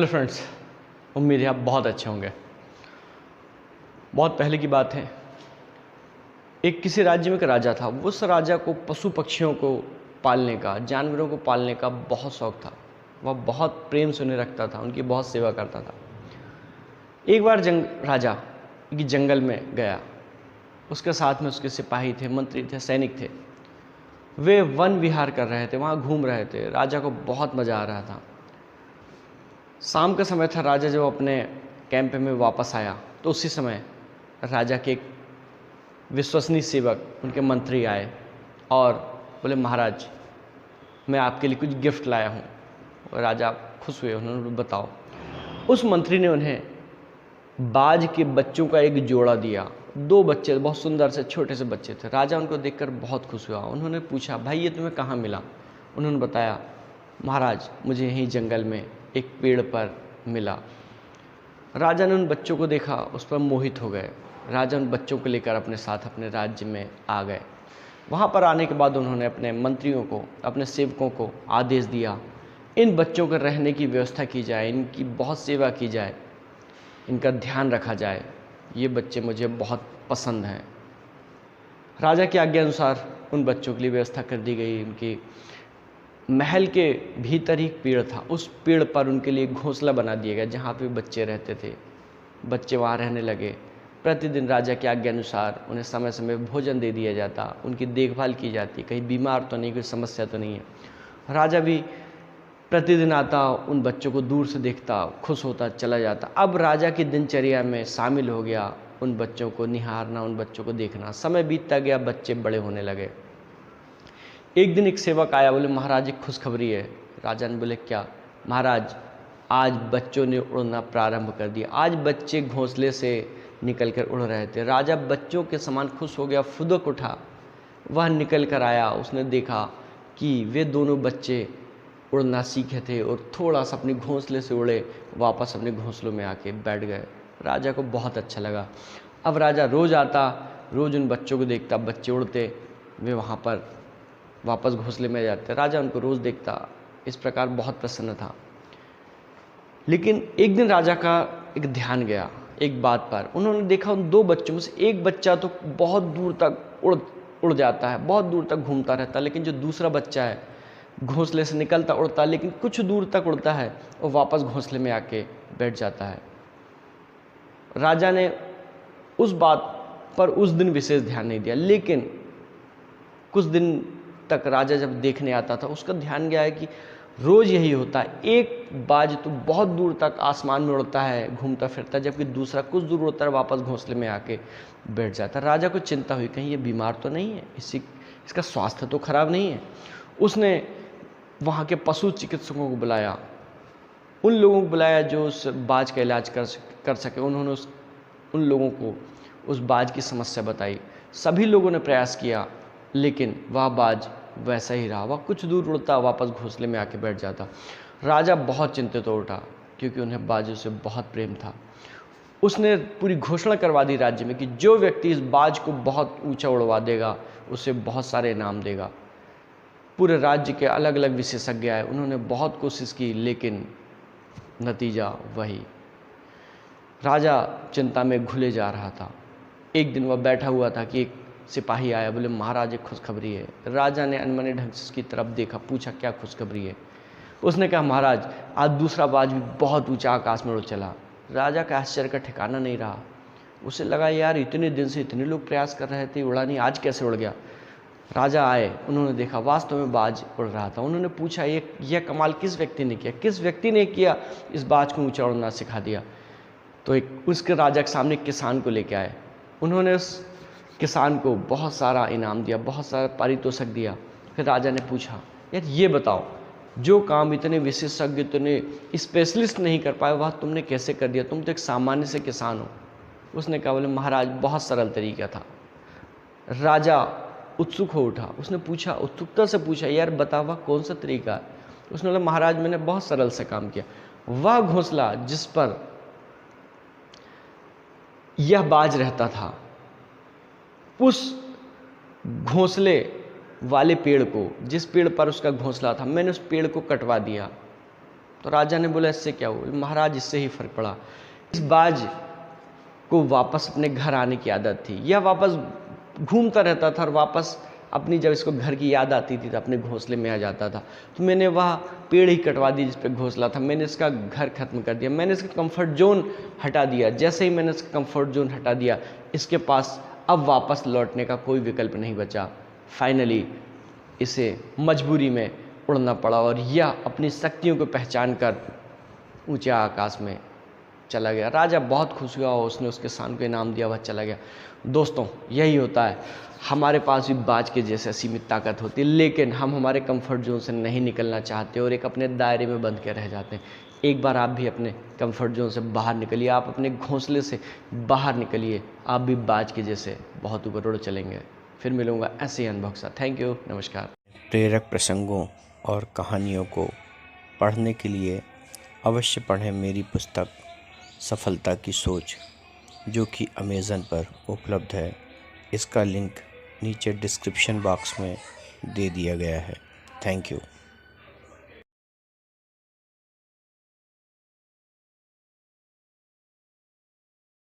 Hello friends, उम्मीद है आप बहुत अच्छे होंगे। बहुत पहले की बात है, किसी राज्य में एक राजा था। उस राजा को पशु पक्षियों को पालने का, जानवरों को पालने का बहुत शौक था। वह बहुत प्रेम से उन्हें रखता था, उनकी बहुत सेवा करता था। एक बार राजा एक जंगल में गया। उसके साथ में उसके सिपाही थे, मंत्री थे, सैनिक थे। वे वन विहार कर रहे थे, वहाँ घूम रहे थे। राजा को बहुत मज़ा आ रहा था। शाम का समय था। राजा जब अपने कैंप में वापस आया तो उसी समय राजा के एक विश्वसनीय सेवक, उनके मंत्री आए और बोले, महाराज मैं आपके लिए कुछ गिफ्ट लाया हूँ। राजा खुश हुए। उन्होंने बताओ। उस मंत्री ने उन्हें बाज के बच्चों का एक जोड़ा दिया। 2 बच्चे, बहुत सुंदर से छोटे से बच्चे थे। राजा उनको देखकर बहुत खुश हुआ। उन्होंने पूछा, भाई ये तुम्हें कहाँ मिला? उन्होंने बताया, महाराज मुझे यहीं जंगल में एक पेड़ पर मिला। राजा ने उन बच्चों को देखा, उस पर मोहित हो गए। राजा उन बच्चों को लेकर अपने साथ अपने राज्य में आ गए। वहाँ पर आने के बाद उन्होंने अपने मंत्रियों को, अपने सेवकों को आदेश दिया, इन बच्चों के रहने की व्यवस्था की जाए, इनकी बहुत सेवा की जाए, इनका ध्यान रखा जाए। ये बच्चे मुझे बहुत पसंद हैं। राजा की आज्ञा अनुसार उन बच्चों के लिए व्यवस्था कर दी गई। उनकी महल के भीतर ही पेड़ था। उस पेड़ पर उनके लिए घोंसला बना दिया गया, जहाँ पे बच्चे रहते थे। बच्चे वहाँ रहने लगे। प्रतिदिन राजा की आज्ञा अनुसार उन्हें समय समय भोजन दे दिया जाता, उनकी देखभाल की जाती, कहीं बीमार तो नहीं, कोई समस्या तो नहीं है। राजा भी प्रतिदिन आता, उन बच्चों को दूर से देखता, खुश होता, चला जाता। अब राजा की दिनचर्या में शामिल हो गया उन बच्चों को निहारना, उन बच्चों को देखना। समय बीतता गया, बच्चे बड़े होने लगे। एक दिन एक सेवक आया, बोले, महाराज एक खुशखबरी है। राजा ने बोले, क्या? महाराज आज बच्चों ने उड़ना प्रारंभ कर दिया। आज बच्चे घोंसले से निकलकर उड़ रहे थे। राजा बच्चों के समान खुश हो गया, फुदक उठा। वह निकल कर आया। उसने देखा कि वे दोनों बच्चे उड़ना सीखे थे और थोड़ा सा अपने घोंसले से उड़े, वापस अपने घोंसलों में आके बैठ गए। राजा को बहुत अच्छा लगा। अब राजा रोज़ आता, रोज़ उन बच्चों को देखता, बच्चे उड़ते, वे वहाँ पर वापस घोंसले में जाते। राजा उनको रोज़ देखता, इस प्रकार बहुत प्रसन्न था। लेकिन एक दिन राजा का एक ध्यान गया एक बात पर। उन्होंने देखा उन 2 बच्चों में से एक बच्चा तो बहुत दूर तक उड़ जाता है, बहुत दूर तक घूमता रहता है, लेकिन जो दूसरा बच्चा है घोंसले से निकलता उड़ता, लेकिन कुछ दूर तक उड़ता है और वापस घोंसले में आके बैठ जाता है। राजा ने उस बात पर उस दिन विशेष ध्यान नहीं दिया, लेकिन कुछ दिन तक राजा जब देखने आता था, उसका ध्यान गया है कि रोज़ यही होता है। एक बाज तो बहुत दूर तक आसमान में उड़ता है, घूमता फिरता, जबकि दूसरा कुछ दूर उड़ता है, वापस घोंसले में आके बैठ जाता है। राजा को चिंता हुई, कहीं ये बीमार तो नहीं है, इसका स्वास्थ्य तो खराब नहीं है। उसने वहाँ के पशु चिकित्सकों को बुलाया, उन लोगों को बुलाया जो उस बाज का इलाज कर सके। उन्होंने उन लोगों को उस बाज की समस्या बताई। सभी लोगों ने प्रयास किया, लेकिन वह बाज वैसा ही रहा। वह कुछ दूर उड़ता, वापस घोंसले में आके बैठ जाता। राजा बहुत चिंतित हो उठा, क्योंकि उन्हें बाजों से बहुत प्रेम था। उसने पूरी घोषणा करवा दी राज्य में कि जो व्यक्ति इस बाज को बहुत ऊंचा उड़वा देगा, उसे बहुत सारे इनाम देगा। पूरे राज्य के अलग अलग विशेषज्ञ आए, उन्होंने बहुत कोशिश की, लेकिन नतीजा वही। राजा चिंता में घुले जा रहा था। एक दिन वह बैठा हुआ था कि एक सिपाही आया, बोले, महाराज एक खुशखबरी है। राजा ने अनमने ढंग से उसकी तरफ देखा, पूछा, क्या खुशखबरी है? उसने कहा, महाराज आज दूसरा बाज भी बहुत ऊंचा आकाश में उड़ चला। राजा का आश्चर्य का ठिकाना नहीं रहा। उसे लगा, यार इतने दिन से इतने लोग प्रयास कर रहे थे, उड़ा नहीं, आज कैसे उड़ गया? राजा आए, उन्होंने देखा वास्तव में बाज उड़ रहा था। उन्होंने पूछा, यह कमाल किस व्यक्ति ने किया? किस व्यक्ति ने किया इस बाज को ऊँचा उड़ना सिखा दिया? तो उसके राजा के सामने एक किसान को लेके आए। उन्होंने उस किसान को बहुत सारा इनाम दिया, बहुत सारा पारितोषिक दिया। फिर राजा ने पूछा, यार ये बताओ, जो काम इतने विशेषज्ञ, इतने स्पेशलिस्ट नहीं कर पाए, वह तुमने कैसे कर दिया? तुम तो एक सामान्य से किसान हो। उसने कहा, बोले, महाराज बहुत सरल तरीका था। राजा उत्सुक हो उठा। उसने पूछा, उत्सुकता से पूछा, यार बता वह कौन सा तरीका है? उसने बोला, महाराज मैंने बहुत सरल से काम किया। वह घोंसला जिस पर यह बाज रहता था, उस घोंसले वाले पेड़ को, जिस पेड़ पर उसका घोंसला था, मैंने उस पेड़ को कटवा दिया। तो राजा ने बोला इससे क्या हुआ? महाराज इससे ही फर्क पड़ा। इस बाज को वापस अपने घर आने की आदत थी। यह वापस घूमता रहता था और वापस अपनी जब इसको घर की याद आती थी तो अपने घोंसले में आ जाता था। तो मैंने वह पेड़ ही कटवा दी जिस पे घोंसला था, मैंने इसका घर खत्म कर दिया, मैंने इसका कंफर्ट जोन हटा दिया। जैसे ही मैंने इसका कंफर्ट जोन हटा दिया, इसके पास अब वापस लौटने का कोई विकल्प नहीं बचा। फाइनली इसे मजबूरी में उड़ना पड़ा और यह अपनी शक्तियों को पहचान कर ऊंचे आकाश में चला गया। राजा बहुत खुश हुआ और उसने उसके किसान को इनाम दिया, वह चला गया। दोस्तों, यही होता है, हमारे पास भी बाज के जैसे सीमित ताकत होती है, लेकिन हम हमारे कंफर्ट जोन से नहीं निकलना चाहते और एक अपने दायरे में बंध के रह जाते हैं। एक बार आप भी अपने कंफर्ट जोन से बाहर निकलिए, आप अपने घोंसले से बाहर निकलिए, आप भी बाज के जैसे बहुत ऊपर उड़ चलेंगे। फिर मिलूंगा ऐसे ही अनुभव के साथ। थैंक यू, नमस्कार। प्रेरक प्रसंगों और कहानियों को पढ़ने के लिए अवश्य पढ़ें मेरी पुस्तक सफलता की सोच, जो कि अमेज़न पर उपलब्ध है। इसका लिंक नीचे डिस्क्रिप्शन बॉक्स में दे दिया गया है। Thank you.